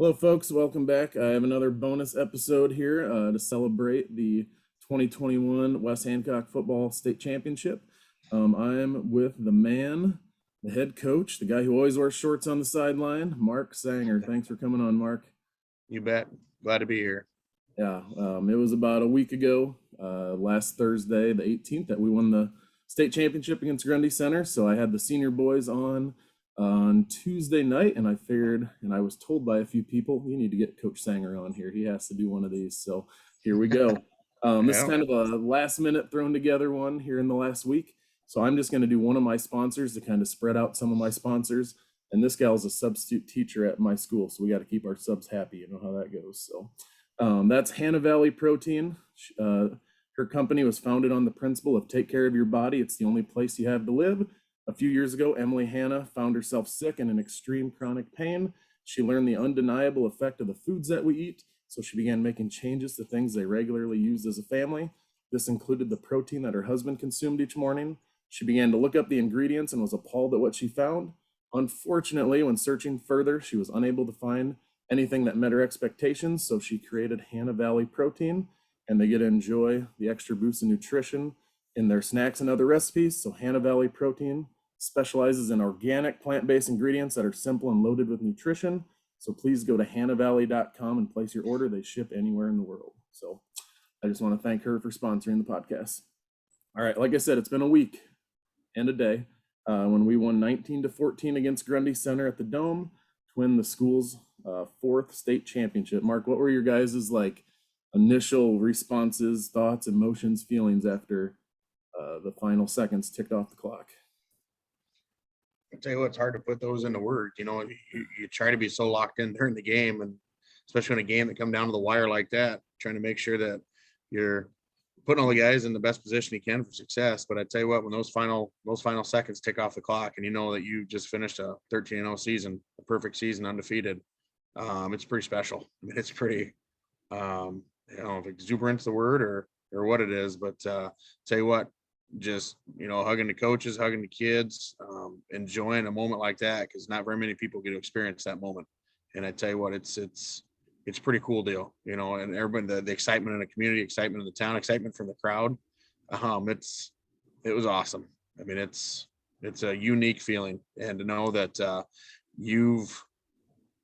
Hello, folks. Welcome back. I have another bonus episode here to celebrate the 2021 West Hancock Football State Championship. I'm with the man, the head coach, the guy who always wears shorts on the sideline, Mark Sanger. Thanks for coming on, Mark. You bet. Glad to be here. Yeah, it was about a week ago, last Thursday, the 18th, that we won the state championship against Grundy Center. So I had the senior boys on Tuesday night, and I figured, and I was told by a few people, you need to get Coach Sanger on here. He has to do one of these. So here we go. This is kind of a last minute thrown together one here in the last week. So I'm just going to do one of my sponsors to kind of spread out some of my sponsors. And this gal's a substitute teacher at my school, so we got to keep our subs happy. You know how that goes. So that's Hannah Valley Protein. Her company was founded on the principle of take care of your body. It's the only place you have to live. A few years ago, Emily Hannah found herself sick and in extreme chronic pain. She learned the undeniable effect of the foods that we eat, so she began making changes to things they regularly used as a family. This included the protein that her husband consumed each morning. She began to look up the ingredients and was appalled at what she found. Unfortunately, when searching further, she was unable to find anything that met her expectations, so she created Hannah Valley Protein, and they get to enjoy the extra boost in nutrition in their snacks and other recipes. So Hannah Valley Protein specializes in organic plant-based ingredients that are simple and loaded with nutrition. So please go to hannahvalley.com and place your order. They ship anywhere in the world. So I just want to thank her for sponsoring the podcast. All right, like I said, it's been a week and a day when we won 19-14 against Grundy Center at the Dome to win the school's fourth state championship. Mark, what were your guys' initial responses, thoughts, emotions, feelings after the final seconds ticked off the clock? I'll tell you what, it's hard to put those into words. You try to be so locked in during the game, and especially in a game that come down to the wire like that, trying to make sure that you're putting all the guys in the best position you can for success. But I tell you what, when those final seconds tick off the clock, and you know that you just finished a 13-0 season, a perfect season, undefeated, it's pretty special. I mean, it's pretty, I don't know if exuberant's the word or what it is, but tell you what, just hugging the coaches, hugging the kids, enjoying a moment like that, because not very many people get to experience that moment. And I tell you what, it's a pretty cool deal, and everybody, the excitement in the community, excitement in the town, excitement from the crowd. It was awesome. I mean, it's a unique feeling, and to know that you've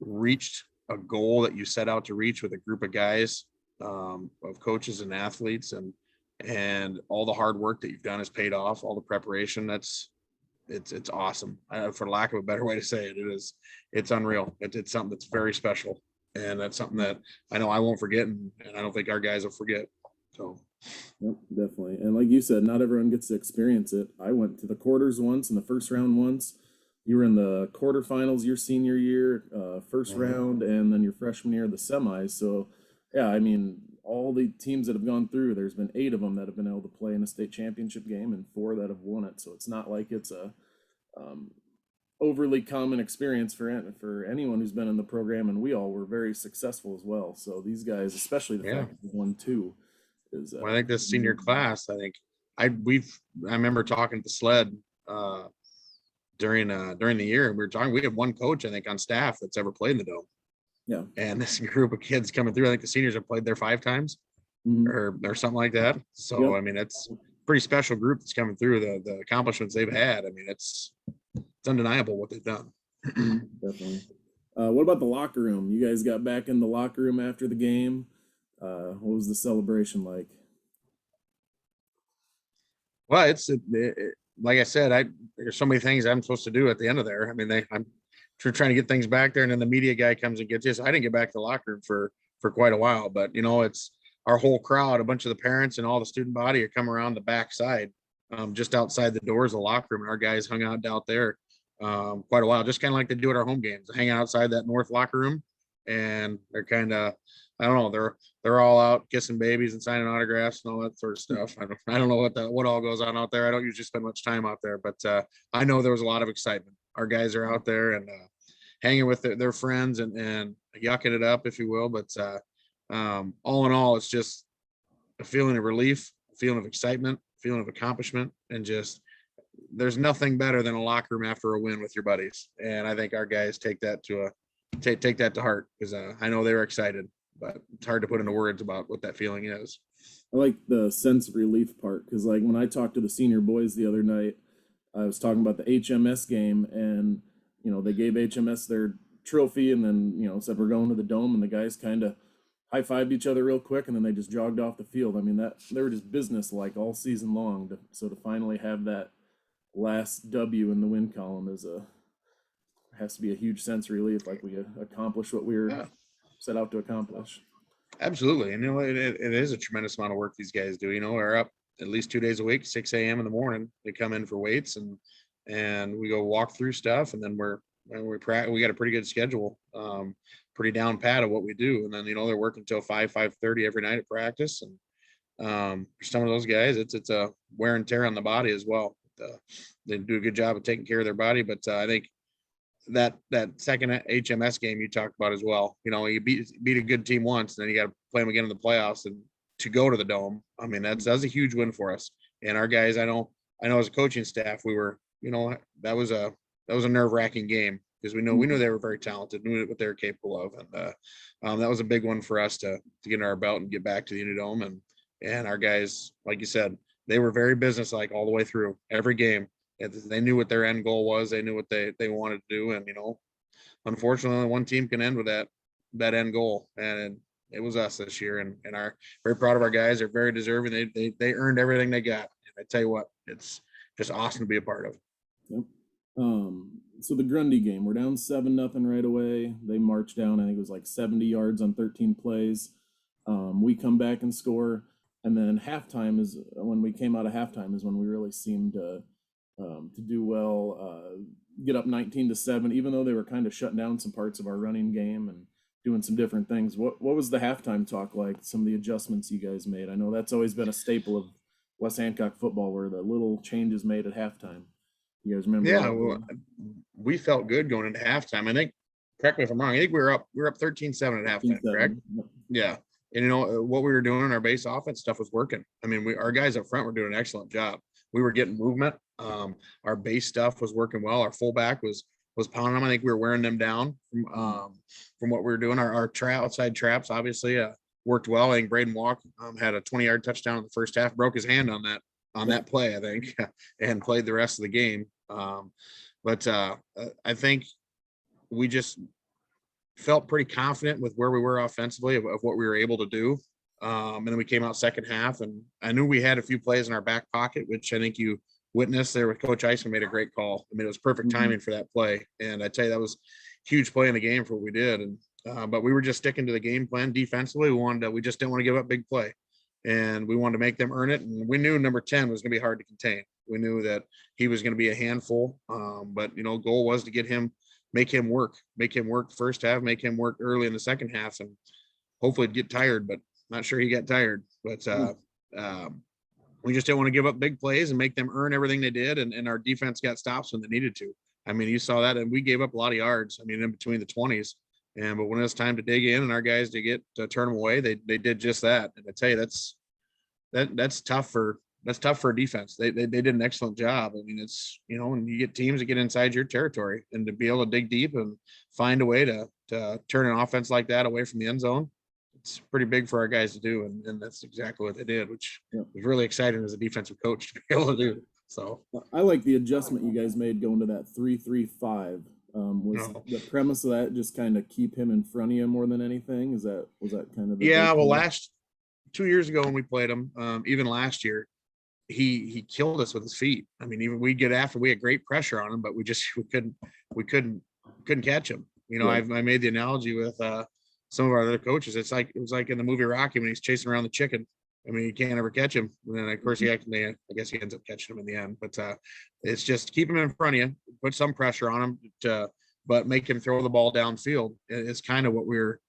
reached a goal that you set out to reach with a group of guys, of coaches and athletes, and all the hard work that you've done has paid off, all the preparation. It's awesome. For lack of a better way to say it, it's unreal. It's something that's very special, and that's something that I know I won't forget, and I don't think our guys will forget. So yep, definitely. And like you said, not everyone gets to experience it. I went to the quarters once and the first round once. You were in the quarterfinals your senior year, first round, and then your freshman year, the semis. So yeah, I mean, all the teams that have gone through, there's been 8 of them that have been able to play in a state championship game and 4 that have won it. So it's not like it's a overly common experience for anyone who's been in the program, and we all were very successful as well. So these guys, especially the fact that they've won 2, is. I think this senior class, I remember talking to Sled during the year, and we were talking. We have one coach, I think, on staff that's ever played in the Dome. Yeah. And this group of kids coming through, I think the seniors have played there 5 times or something like that. So, I mean, it's a pretty special group that's coming through. The accomplishments they've had, I mean, it's undeniable what they've done. Definitely. What about the locker room? You guys got back in the locker room after the game. What was the celebration like? Well, like I said, there's so many things I'm supposed to do at the end of there. I mean, I'm trying to get things back there, and then the media guy comes and gets you. So I didn't get back to the locker room for quite a while, but it's our whole crowd, a bunch of the parents and all the student body are coming around the back side, just outside the doors of the locker room. And our guys hung out there quite a while, just kind of like they do at our home games, hang outside that north locker room. And they're kind of, I don't know, they're all out kissing babies and signing autographs and all that sort of stuff. I don't know what all goes on out there. I don't usually spend much time out there, but I know there was a lot of excitement. Our guys are out there and hanging with their friends and yucking it up, if you will. But all in all, it's just a feeling of relief, a feeling of excitement, a feeling of accomplishment, and just there's nothing better than a locker room after a win with your buddies. And I think our guys take that to take that to heart, because I know they were excited, but it's hard to put into words about what that feeling is. I like the sense of relief part because, like, when I talked to the senior boys the other night, I was talking about the HMS game, and they gave HMS their trophy, and then said we're going to the dome, and the guys kind of high fived each other real quick, and then they just jogged off the field. I mean, that they were just business like all season long. So to finally have that last W in the win column has to be a huge sense of relief, like we accomplished what we were Yeah, set out to accomplish. absolutely. And it is a tremendous amount of work these guys do. We're up at least 2 days a week, 6 a.m. in the morning. They come in for weights, and we go walk through stuff, and then we got a pretty good schedule, pretty down pat of what we do. And then they're working till 5:30 every night at practice. And for some of those guys, it's a wear and tear on the body as well. They do a good job of taking care of their body, but I think that second HMS game you talked about as well. You beat a good team once, and then you got to play them again in the playoffs and to go to the dome. I mean, that's a huge win for us. And our guys, I know as a coaching staff, we were, that was a nerve-wracking game, because we knew they were very talented, knew what they were capable of, and that was a big one for us to get in our belt and get back to the Unidome. And our guys, like you said, they were very businesslike all the way through every game. They knew what their end goal was. They knew what they wanted to do. And, unfortunately, only one team can end with that end goal. And it was us this year. And are very proud of our guys. They're very deserving. They earned everything they got. And I tell you what, it's just awesome to be a part of. Yep. So the Grundy game, we're down 7-0 right away. They march down, I think it was like 70 yards on 13 plays. We come back and score. And then halftime is when we came out of halftime is when we really seemed to do well, get up 19-7, even though they were kind of shutting down some parts of our running game and doing some different things. What was the halftime talk like? Some of the adjustments you guys made. I know that's always been a staple of West Hancock football, where the little changes made at halftime. You guys remember? Yeah, well, we felt good going into halftime. I think, correct me if I'm wrong, I think we were up 13-7 at halftime, correct? Yeah. And what we were doing in our base offense stuff was working. I mean, our guys up front were doing an excellent job. We were getting movement. Our base stuff was working well. Our fullback was pounding them. I think we were wearing them down from what we were doing. Our outside traps obviously worked well. I think Braden Walk had a 20-yard touchdown in the first half, broke his hand on that play, I think, and played the rest of the game. But I think we just felt pretty confident with where we were offensively of what we were able to do. And then we came out second half, and I knew we had a few plays in our back pocket, which I think you witnessed there with Coach Eisman made a great call. I mean, it was perfect timing for that play. And I tell you, that was a huge play in the game for what we did. And, but we were just sticking to the game plan defensively. We just didn't want to give up big play, and we wanted to make them earn it. And we knew number 10 was going to be hard to contain. We knew that he was going to be a handful. But goal was to make him work first half, make him work early in the second half, and hopefully get tired, but not sure he got tired. But we just didn't want to give up big plays and make them earn everything they did. And our defense got stops when they needed to. I mean, you saw that, and we gave up a lot of yards. I mean, in between the 20s. But when it was time to dig in and our guys to turn them away, they did just that. And I tell you, that's tough for a defense. They did an excellent job. I mean, it's, and you get teams that get inside your territory, and to be able to dig deep and find a way to turn an offense like that away from the end zone, it's pretty big for our guys to do. And that's exactly what they did, which was really exciting as a defensive coach to be able to do. So I like the adjustment you guys made going to that 3-3-5. Was the premise of that just kind of keep him in front of you more than anything? Was that kind of well, 2 years ago when we played him, even last year, he killed us with his feet. I mean, even we had great pressure on him, but we couldn't catch him. I made the analogy with some of our other coaches. It was like in the movie Rocky when he's chasing around the chicken. I mean, you can't ever catch him. And then of course I guess he ends up catching him in the end. But it's just keep him in front of you, put some pressure on him, but make him throw the ball downfield. It's kind of what we're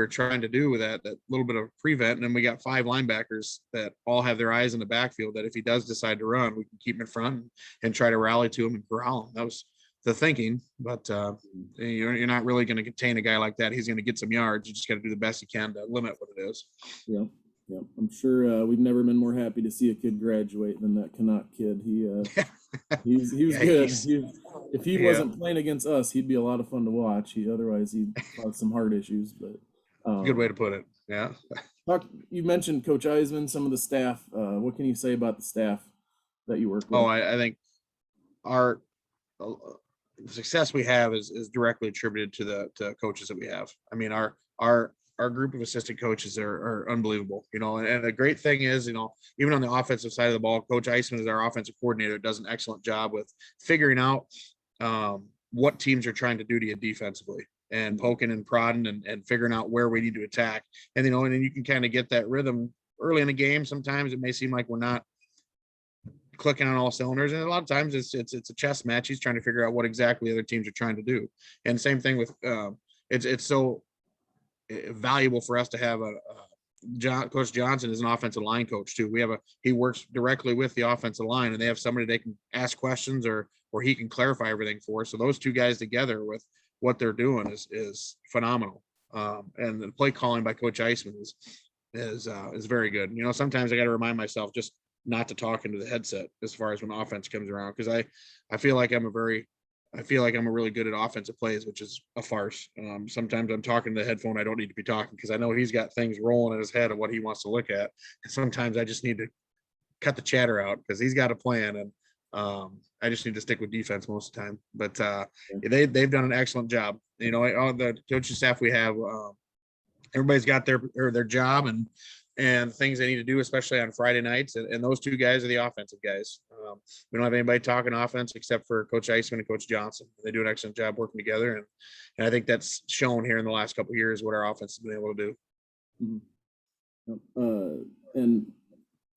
trying to do with that little bit of prevent. And then we got 5 linebackers that all have their eyes in the backfield, that if he does decide to run, we can keep him in front and try to rally to him and corral him. That was the thinking, but you're not really going to contain a guy like that. He's going to get some yards. You just got to do the best you can to limit what it is. Yeah. I'm sure we've never been more happy to see a kid graduate than that Kanawha kid. He He was Yeah, good. he's If he yeah, wasn't playing against us, he'd be a lot of fun to watch. Otherwise he'd cause some heart issues. But good way um, to put it. Yeah. you mentioned Coach Eisman, some of the staff. What can you say about the staff that you work Oh, with? I think our uh, success we have is directly attributed to the coaches that we have. I mean, our group of assistant coaches are unbelievable, and the great thing is, even on the offensive side of the ball, Coach Eisman is our offensive coordinator, does an excellent job with figuring out what teams are trying to do to you defensively and poking and prodding and figuring out where we need to attack. And then you can kind of get that rhythm early in the game. Sometimes it may seem like we're not clicking on all cylinders, and a lot of times it's a chess match. He's trying to figure out what exactly other teams are trying to do, and same thing with it's so valuable for us to have Coach Johnson is an offensive line coach too. He works directly with the offensive line, and they have somebody they can ask questions or he can clarify everything for. So those two guys together with what they're doing is phenomenal. And the play calling by Coach Eisman is very good. Sometimes I got to remind myself just not to talk into the headset as far as when offense comes around, because I feel like I feel like I'm a really good at offensive plays, which is a farce. Sometimes I'm talking to the headphone. I don't need to be talking because I know he's got things rolling in his head of what he wants to look at. And sometimes I just need to cut the chatter out because he's got a plan, and I just need to stick with defense most of the time. But they've done an excellent job. All the coaching staff we have, everybody's got their job and things they need to do, especially on Friday nights. And those two guys are the offensive guys. We don't have anybody talking offense except for Coach Eisman and Coach Johnson. They do an excellent job working together, and I think that's shown here in the last couple of years what our offense has been able to do. Mhm. Yep. And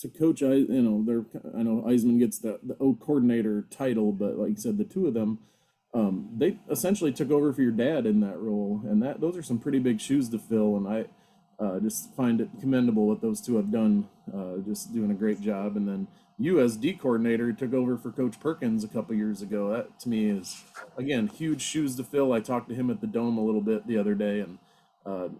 to coach, I know Eisman gets the O coordinator title, but like you said, the two of them, they essentially took over for your dad in that role, and those are some pretty big shoes to fill. And I just find it commendable what those two have done, just doing a great job. And then you, as D coordinator, took over for Coach Perkins a couple years ago. That to me is again huge shoes to fill. I talked to him at the Dome a little bit the other day, and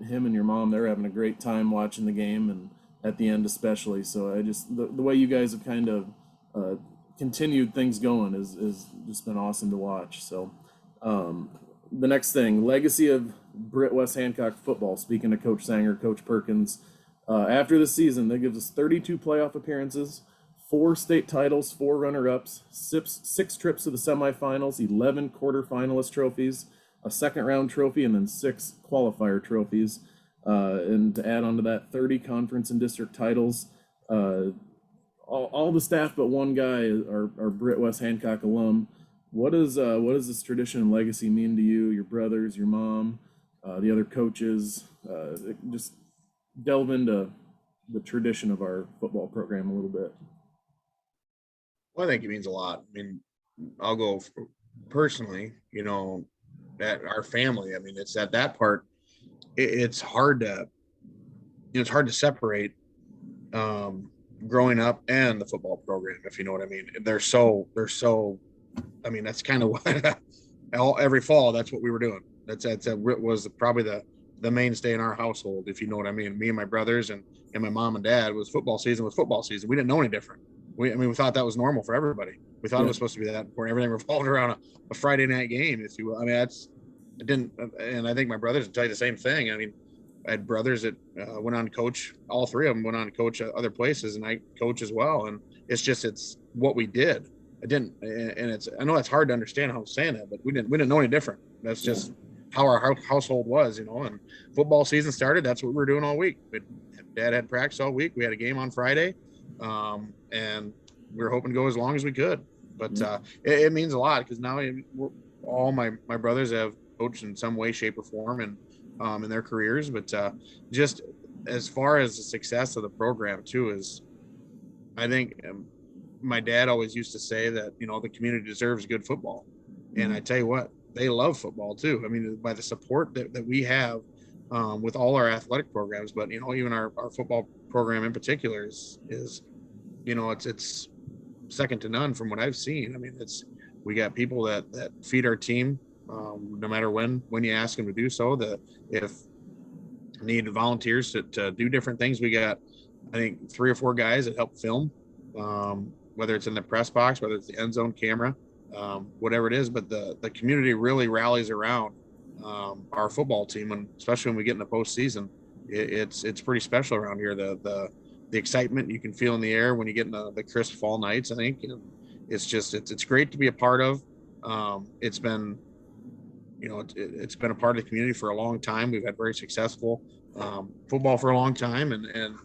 him and your mom, they're having a great time watching the game, and at the end especially. So I just the way you guys have kind of uh, continued things going is just been awesome to watch. So the next thing, legacy of Britt West Hancock football. Speaking of Coach Sanger, Coach Perkins, after the season, that gives us 32 playoff appearances, 4 state titles, 4 runner-ups, six trips to the semifinals, 11 quarterfinalist trophies, a second-round trophy, and then 6 qualifier trophies. And to add on to that, 30 conference and district titles. Uh, all the staff but one guy are Britt West Hancock alum. What does this tradition and legacy mean to you, your brothers, your mom, the other coaches? Just delve into the tradition of our football program a little bit. Well, I think it means a lot. I mean, I'll go personally, at our family. I mean, it's at that part, it's hard to, it's hard to separate um, growing up and the football program, if you know what I mean. They're so, I mean, that's kind of what every fall, that's what we were doing. That was probably the mainstay in our household, if you know what I mean. Me and my brothers and my mom and dad was football season was football season. We didn't know any different. We thought that was normal for everybody. We thought it Yeah, was supposed to be that important. Everything revolved around a Friday night game, if you will. I mean, it didn't, and I think my brothers would tell you the same thing. I mean, I had brothers that went on to coach. All three of them went on to coach at other places, and I coach as well. And it's what we did. I didn't, and I know it's hard to understand how I'm saying that, but we didn't know any different. That's yeah, just how our household was. And football season started. That's what we were doing all week. Dad had practice all week. We had a game on Friday, and we were hoping to go as long as we could. But yeah. it means a lot because now all my brothers have coached in some way, shape, or form, and in their careers. But just as far as the success of the program too is, I think my dad always used to say that the community deserves good football, and I Mhm. tell you what, they love football too. I mean, by the support that we have with all our athletic programs, but even our football program in particular is it's second to none from what I've seen. I mean, we got people that feed our team no matter when you ask them to do so. That if need volunteers to do different things, we got I think 3 or 4 guys that help film. whether it's in the press box, whether it's the end zone camera, whatever it is, but the community really rallies around our football team, and especially when we get in the postseason, it's pretty special around here. The excitement you can feel in the air when you get in the crisp fall nights, I think, and it's great to be a part of. It's been, it's been a part of the community for a long time. We've had very successful football for a long time, and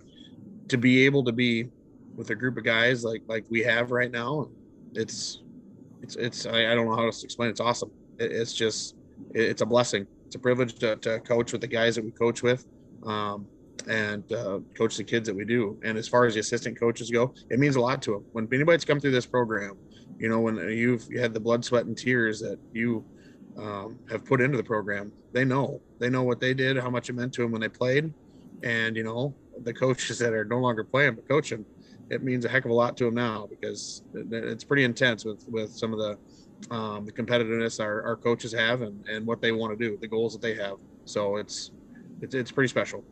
to be able to be with a group of guys like we have right now, it's I don't know how else to explain it. It's awesome. It's a blessing. It's a privilege to coach with the guys that we coach with, and coach the kids that we do. And as far as the assistant coaches go, it means a lot to them. When anybody's come through this program, when you had the blood, sweat, and tears that you have put into the program, they know what they did, how much it meant to them when they played. And, the coaches that are no longer playing but coaching, it means a heck of a lot to them now, because it's pretty intense with some of the competitiveness our coaches have, and what they want to do, the goals that they have. So it's pretty special.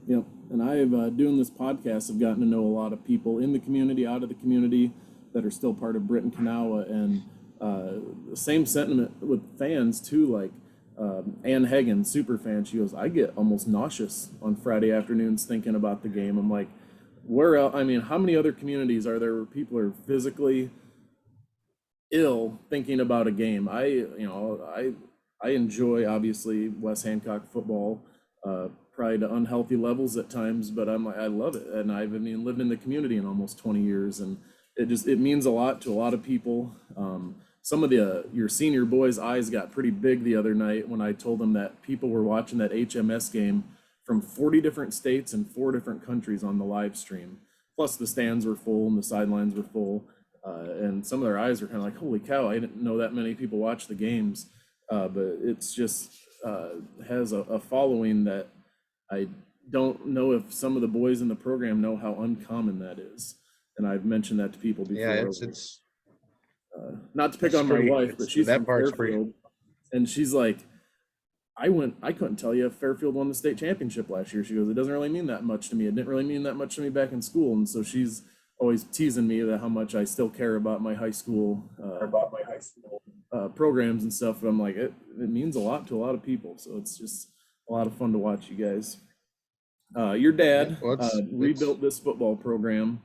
Yep. And I've doing this podcast, I've gotten to know a lot of people in the community, out of the community, that are still part of Britt and Kanawha, and the same sentiment with fans too. Like Ann Hagen, super fan, she goes, I get almost nauseous on Friday afternoons thinking about the game. I'm like, where else? I mean, how many other communities are there where people are physically ill thinking about a game? I enjoy, obviously, West Hancock football, probably to unhealthy levels at times, but I love it. And lived in the community in almost 20 years, and it means a lot to a lot of people. Some of your senior boys' eyes got pretty big the other night when I told them that people were watching that HMS game from 40 different states and 4 different countries on the live stream. Plus the stands were full and the sidelines were full. And some of their eyes were kind of like, holy cow, I didn't know that many people watch the games. But it's just has a following that I don't know if some of the boys in the program know how uncommon that is. And I've mentioned that to people before. Yeah, it's not to pick on my wife, but she's from part's Fairfield, and she's like, I couldn't tell you if Fairfield won the state championship last year. She goes, it doesn't really mean that much to me. It didn't really mean that much to me back in school. And so she's always teasing me that how much I still care about my high school programs and stuff. But I'm like, it means a lot to a lot of people. So it's just a lot of fun to watch you guys. Your dad rebuilt this football program.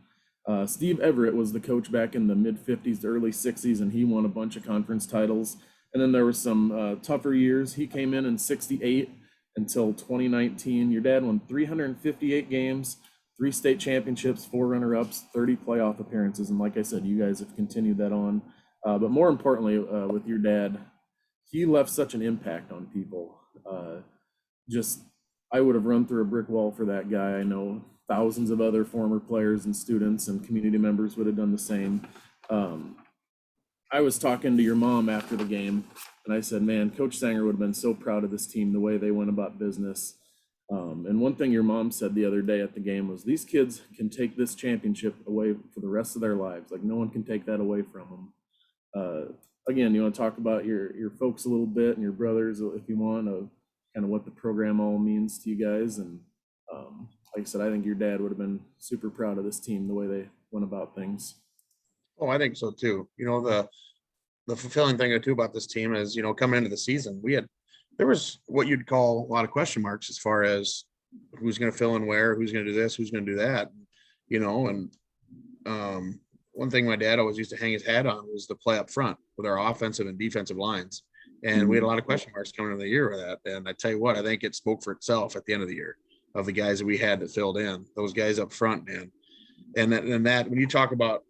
Steve Everett was the coach back in the mid-50s to early 60s, and he won a bunch of conference titles. And then there were some tougher years. He came in 68 until 2019. Your dad won 358 games, 3 state championships, 4 runner-ups, 30 playoff appearances. And like I said, you guys have continued that on. But more importantly, with your dad, he left such an impact on people. I would have run through a brick wall for that guy. I know thousands of other former players and students and community members would have done the same. I was talking to your mom after the game, and I said, man, Coach Sanger would have been so proud of this team, the way they went about business. And one thing your mom said the other day at the game was, these kids can take this championship away for the rest of their lives. Like, no one can take that away from them. Again, you want to talk about your folks a little bit and your brothers, if you want, of kind of what the program all means to you guys. And like I said, I think your dad would have been super proud of this team, the way they went about things. Oh, I think so too. The fulfilling thing too about this team is, coming into the season, there was what you'd call a lot of question marks as far as who's going to fill in where, who's going to do this, who's going to do that, and one thing my dad always used to hang his hat on was the play up front with our offensive and defensive lines. And we had a lot of question marks coming into the year with that. And I tell you what, I think it spoke for itself at the end of the year of the guys that we had that filled in, those guys up front, man. And that when you talk about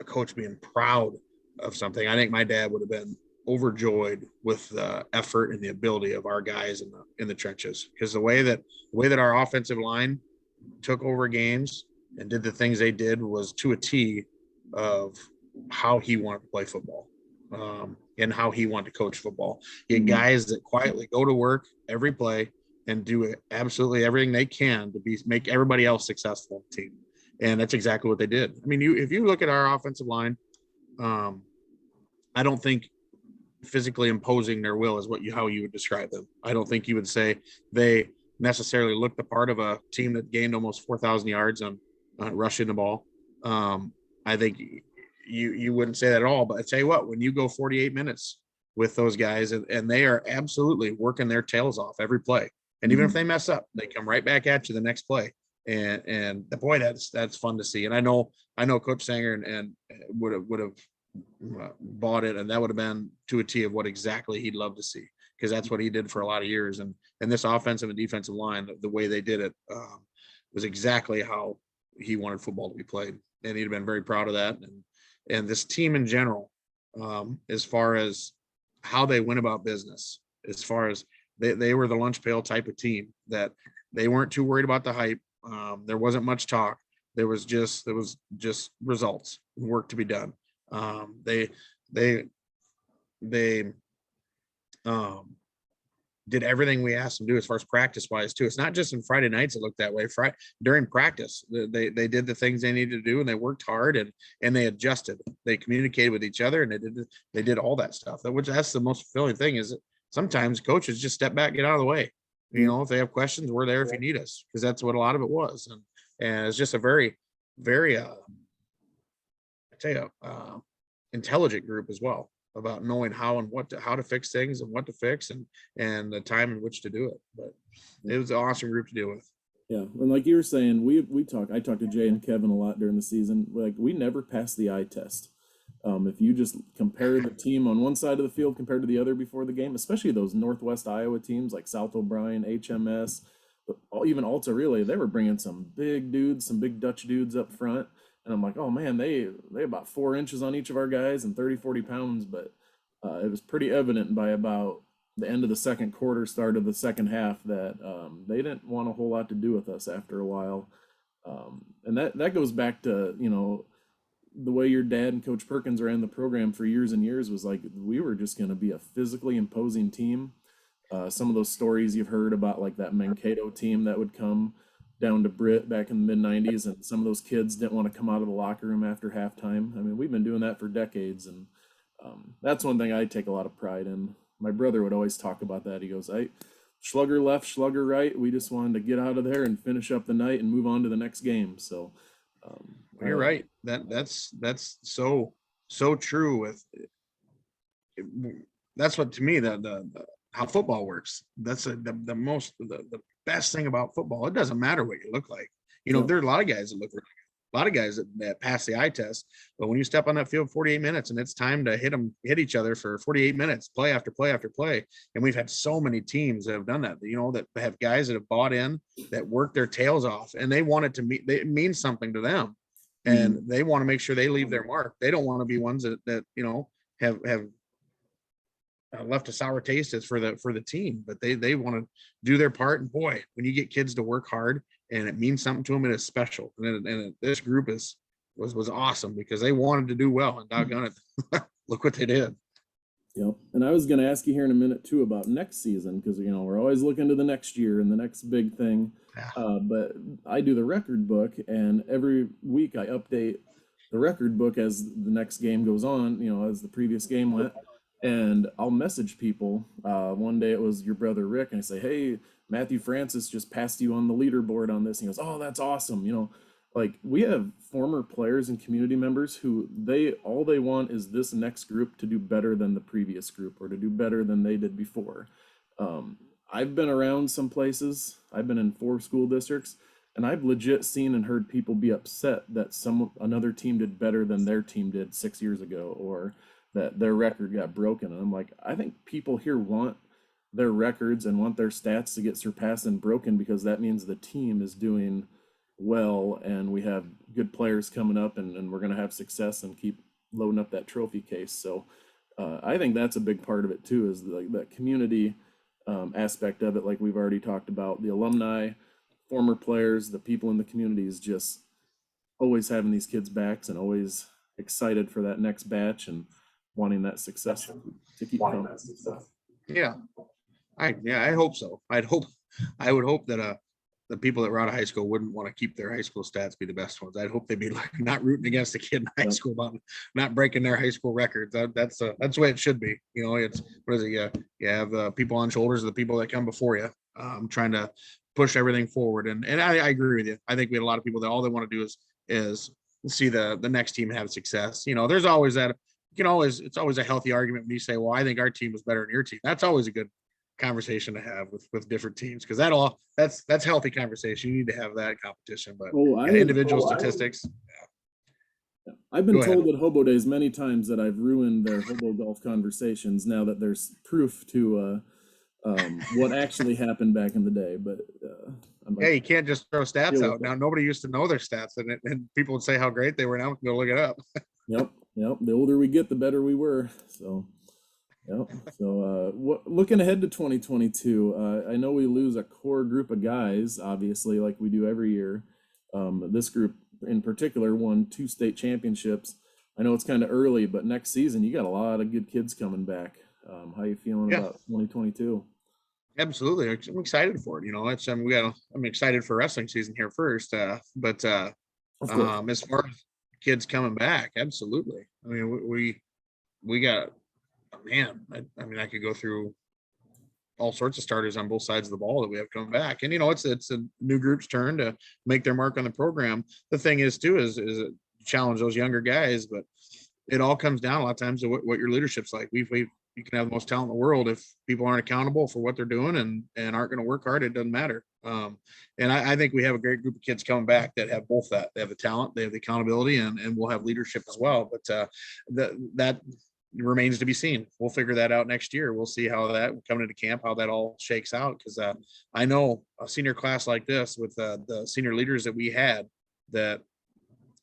a coach being proud of something, I think my dad would have been overjoyed with the effort and the ability of our guys in the trenches, because the way that our offensive line took over games and did the things they did was to a T of how he wanted to play football, and how he wanted to coach football. He had guys that quietly go to work every play and do absolutely everything they can to make everybody else successful on the team. And that's exactly what they did. I mean, if you look at our offensive line, I don't think physically imposing their will is how you would describe them. I don't think you would say they necessarily looked the part of a team that gained almost 4,000 yards on rushing the ball. I think you wouldn't say that at all. But I tell you what, when you go 48 minutes with those guys, and they are absolutely working their tails off every play, and even if they mess up, they come right back at you the next play. And the boy, that's fun to see. And I know Coach Sanger and would have bought it, and that would have been to a T of what exactly he'd love to see, because that's what he did for a lot of years. And this offensive and defensive line, the way they did it, was exactly how he wanted football to be played, and he'd have been very proud of that. And this team in general, as far as how they went about business, as far as they were the lunch pail type of team, that they weren't too worried about the hype. There wasn't much talk. There was just results and work to be done. They did everything we asked them to do as far as practice wise too. It's not just in Friday nights it looked that way. During practice, they did the things they needed to do, and they worked hard, and they adjusted. They communicated with each other, and they did all that stuff. That's the most fulfilling thing, is that sometimes coaches just step back, get out of the way. If they have questions, we're there if you need us, because that's what a lot of it was. And it's just a very, very intelligent group as well, about knowing how to fix things and what to fix, and the time in which to do it. But it was an awesome group to deal with. Yeah, and like you were saying, I talked to Jay and Kevin a lot during the season. Like, we never passed the eye test. If you just compare the team on one side of the field compared to the other before the game, especially those Northwest Iowa teams like South O'Brien, HMS, but even Alta Relay, they were bringing some big dudes, some big Dutch dudes up front. And I'm like, oh man, they about 4 inches on each of our guys and 30, 40 pounds. But it was pretty evident by about the end of the second quarter, start of the second half, that they didn't want a whole lot to do with us after a while. And that goes back to, the way your dad and Coach Perkins ran the program for years and years. Was like, we were just going to be a physically imposing team. Some of those stories you've heard about, like that Mankato team that would come down to Britt back in the mid-90s, and some of those kids didn't want to come out of the locker room after halftime. I mean, we've been doing that for decades, and that's one thing I take a lot of pride in. My brother would always talk about that. He goes, Schlugger left, Schlugger right. We just wanted to get out of there and finish up the night and move on to the next game. So you're right. That's so true. With that's what, to me, the how football works. That's the best thing about football. It doesn't matter what you look like. There are a lot of guys that look really good, a lot of guys that pass the eye test, but when you step on that field 48 minutes and it's time to hit each other for 48 minutes, play after play after play. And we've had so many teams that have done that, that have guys that have bought in, that work their tails off, and they want it means something to them, and they want to make sure they leave their mark. They don't want to be ones that have left a sour taste for the team, but they want to do their part. And boy, when you get kids to work hard and it means something to them, it is special. And this group was awesome, because they wanted to do well, and doggone it, look what they did. Yep. And I was going to ask you here in a minute too about next season, because we're always looking to the next year and the next big thing. Yeah. But I do the record book, and every week I update the record book as the next game goes on, as the previous game went. And I'll message people. One day it was your brother Rick, and I say, hey, Matthew Francis just passed you on the leaderboard on this. And he goes, oh, that's awesome. Like, we have former players and community members who all they want is this next group to do better than the previous group, or to do better than they did before. I've been around some places. I've been in 4 school districts, and I've legit seen and heard people be upset that another team did better than their team did 6 years ago, or that their record got broken. And I'm like, I think people here want their records and want their stats to get surpassed and broken, because that means the team is doing well, and we have good players coming up, and we're going to have success and keep loading up that trophy case. So I think that's a big part of it too, is like that community aspect of it. Like we've already talked about, the alumni, former players, the people in the community is just always having these kids' backs and always excited for that next batch and wanting that success to keep coming. Yeah. I hope so. I would hope that the people that were out of high school wouldn't want to keep their high school stats be the best ones. I'd hope they'd be like not rooting against a kid in high school about not breaking their high school records. That's the way it should be. It's, what is it? You have people on shoulders of the people that come before you, trying to push everything forward. And I agree with you. I think we had a lot of people that all they want to do is see the next team have success. There's always that. It's always a healthy argument when you say, well, I think our team was better than your team. That's always a good conversation to have with different teams, because that's healthy conversation. You need to have that competition, but individual statistics. I've been Go ahead. told at Hobo Days many times that I've ruined their Hobo Golf conversations now that there's proof to what actually happened back in the day. But I'm like, Yeah, you can't just throw stats deal out. with Now, it. nobody used to know their stats, and people would say how great they were. Now we can go look it up. Yep. The older we get, the better we were. So, yep. So, looking ahead to 2022, I know we lose a core group of guys, obviously, like we do every year. This group in particular won 2 state championships. I know it's kind of early, but next season you got a lot of good kids coming back. How you feeling Yeah. about 2022? Absolutely, I'm excited for it. It's I'm excited for wrestling season here first, but Of course. as far as kids coming back, absolutely. I mean, we got, man. I could go through all sorts of starters on both sides of the ball that we have coming back, and it's a new group's turn to make their mark on the program. The thing is too is challenge those younger guys, but it all comes down a lot of times to what your leadership's like. You can have the most talent in the world, if people aren't accountable for what they're doing and aren't going to work hard, it doesn't matter. And I think we have a great group of kids coming back that have both that. They have the talent, they have the accountability, and we'll have leadership as well. But that remains to be seen. We'll figure that out next year. We'll see how that coming into camp, how that all shakes out. Because I know a senior class like this with the senior leaders that we had, that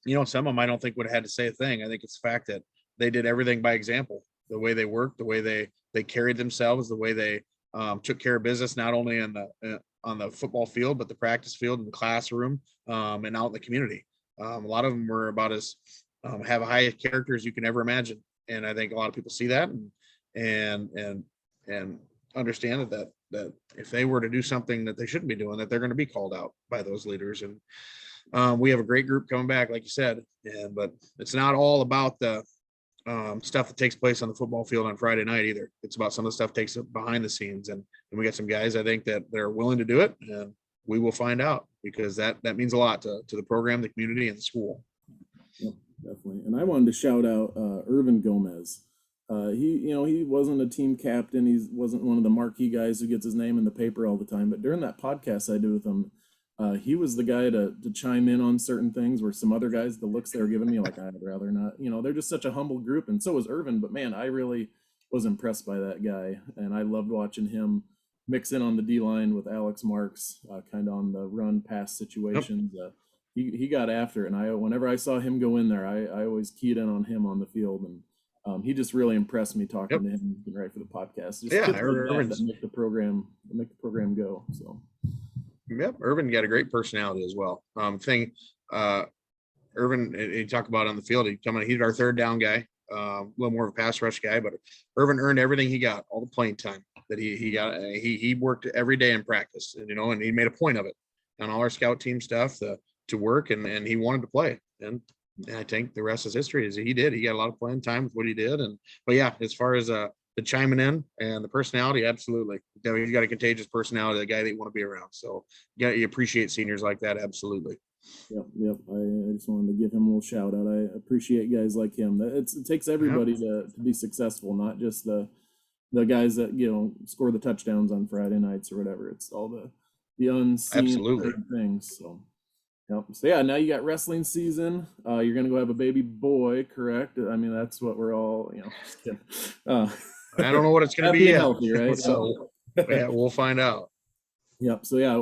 some of them I don't think would have had to say a thing. I think it's the fact that they did everything by example. The way they worked, the way they carried themselves, the way they took care of business, not only on the football field, but the practice field, in the classroom, and out in the community. A lot of them were about as have high character as you can ever imagine, and I think a lot of people see that and understand that if they were to do something that they shouldn't be doing, that they're going to be called out by those leaders. And we have a great group coming back, like you said, but it's not all about the stuff that takes place on the football field on Friday night either. It's about some of the stuff takes behind the scenes, and we got some guys I think that they're willing to do it, and we will find out, because that means a lot to the program, the community, and the school. Yep, definitely. And I wanted to shout out Irvin Gomez. He wasn't a team captain. He wasn't one of the marquee guys who gets his name in the paper all the time. But during that podcast I did with him, he was the guy to chime in on certain things where some other guys, the looks they were giving me, like, I'd rather not. They're just such a humble group, and so was Irvin. But man, I really was impressed by that guy, and I loved watching him mix in on the D line with Alex Marks, kind of on the run pass situations. He got after it, and whenever I saw him go in there, I always keyed in on him on the field, and he just really impressed me talking to him right for the podcast. Just kids like that make the program go. So. Yep, Irvin got a great personality as well. Irvin, you talk about on the field, he's our third down guy, a little more of a pass rush guy, but Irvin earned everything he got, all the playing time that he got. He worked every day in practice, and he made a point of it on all our scout team stuff to work, and he wanted to play. And I think the rest is history. He got a lot of playing time with what he did. But yeah, as far as the chiming in and the personality, absolutely. He's got a contagious personality, the guy that you want to be around. So yeah, you appreciate seniors like that. Absolutely. Yep. I just wanted to give him a little shout out. I appreciate guys like him. It takes everybody to be successful, not just the guys that score the touchdowns on Friday nights or whatever. It's all the unseen things. So. Yep. So yeah, now you got wrestling season. You're gonna go have a baby boy, correct? I mean, that's what we're all, just kidding. I don't know what it's gonna be yet. Healthy, right? So yeah, we'll find out. Yep. So yeah,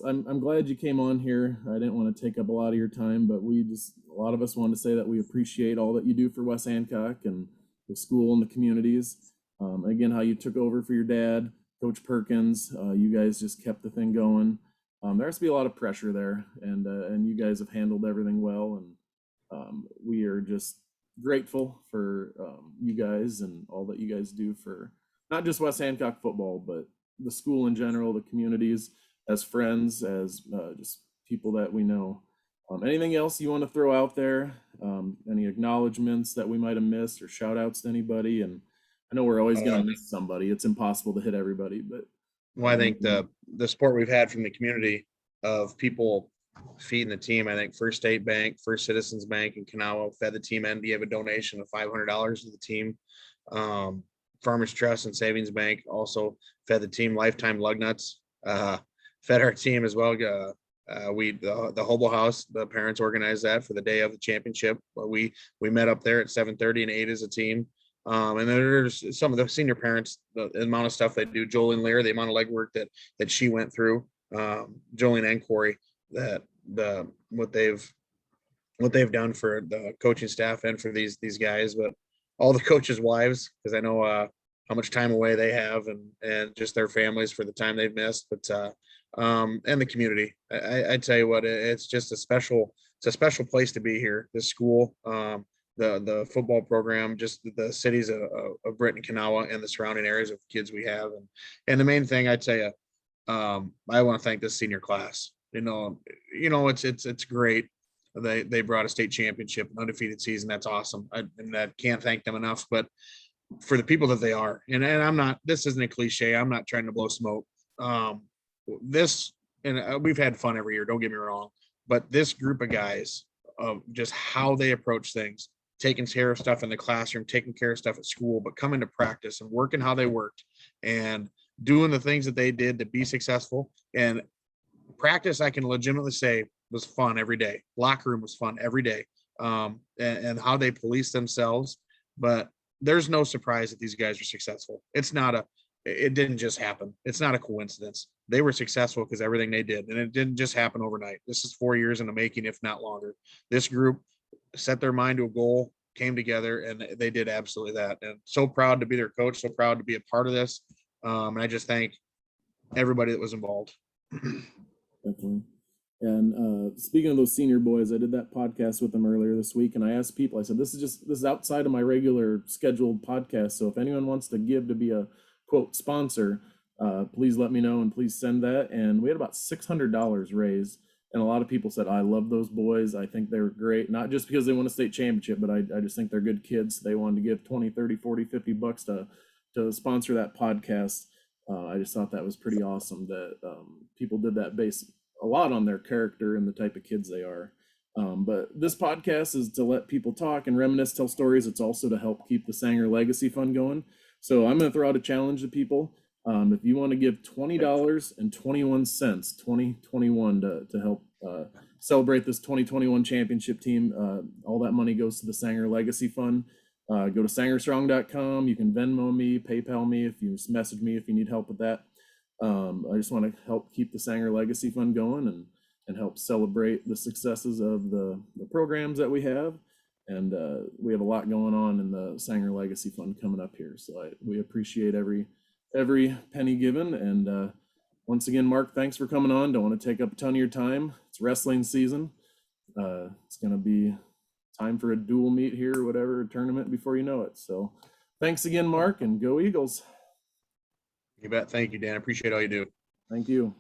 I'm glad you came on here. I didn't want to take up a lot of your time, but a lot of us want to say that we appreciate all that you do for West Hancock and the school and the communities. Again, how you took over for your dad, Coach Perkins. You guys just kept the thing going. There has to be a lot of pressure there, and you guys have handled everything well, and we are just grateful for you guys and all that you guys do for not just West Hancock football, but the school in general, the communities, as friends, as just people that we know. Anything else you want to throw out there? Any acknowledgments that we might have missed, or shout outs to anybody? And I know we're always going to miss somebody. It's impossible to hit everybody, but well, I think the support we've had from the community of people feeding the team. I think First State Bank, First Citizens Bank in Kanawha fed the team and gave a donation of $500 to the team. Farmers Trust and Savings Bank also fed the team. Lifetime Lug Nuts fed our team as well. The Hobo House, the parents organized that for the day of the championship. But we met up there at 7:30 and 8 as a team. And then there's some of the senior parents, the amount of stuff they do. Jolene Lear, the amount of legwork that she went through. Jolene and Corey, that what they've done for the coaching staff and for these guys, but all the coaches' wives, because I know how much time away they have, and just their families for the time they've missed. But and the community, I tell you what, it's just a special place to be here. This school, the football program, just the cities of Britt and Kanawha and the surrounding areas of kids we have, and the main thing I tell you, I want to thank this senior class. It's great. They brought a state championship, an undefeated season. That's awesome. And I can't thank them enough. But for the people that they are, and I'm not. This isn't a cliche. I'm not trying to blow smoke. We've had fun every year. Don't get me wrong. But this group of guys, just how they approach things, taking care of stuff in the classroom, taking care of stuff at school, but coming to practice and working how they worked and doing the things that they did to be successful. And practice, I can legitimately say, was fun every day. Locker room was fun every day. And how they police themselves. But there's no surprise that these guys are successful. It didn't just happen. It's not a coincidence. They were successful because everything they did, and it didn't just happen overnight. This is 4 years in the making, if not longer. This group set their mind to a goal, came together, and they did absolutely that. And so proud to be their coach, so proud to be a part of this. And I just thank everybody that was involved. Definitely. And speaking of those senior boys, I did that podcast with them earlier this week, and I asked people, I said, this is outside of my regular scheduled podcast. So if anyone wants to give to be a quote sponsor, please let me know and please send that. And we had about $600 raised. And a lot of people said, I love those boys. I think they were great. Not just because they won a state championship, but I just think they're good kids. They wanted to give 20, 30, 40, 50 bucks to sponsor that podcast. I just thought that was pretty awesome that people did that based a lot on their character and the type of kids they are. But this podcast is to let people talk and reminisce, tell stories. It's also to help keep the Sanger Legacy Fund going. So I'm going to throw out a challenge to people. If you want to give $20.21, 2021 to help celebrate this 2021 championship team, all that money goes to the Sanger Legacy Fund. Go to sangerstrong.com. You can Venmo me, PayPal me if you message me if you need help with that. I just want to help keep the Sanger Legacy Fund going and help celebrate the successes of the programs that we have. And we have a lot going on in the Sanger Legacy Fund coming up here. So we appreciate every penny given. And once again, Mark, thanks for coming on. Don't want to take up a ton of your time. It's wrestling season. It's going to be time for a dual meet here, whatever, tournament before you know it. So thanks again, Mark, and go Eagles. You bet. Thank you, Dan. I appreciate all you do. Thank you.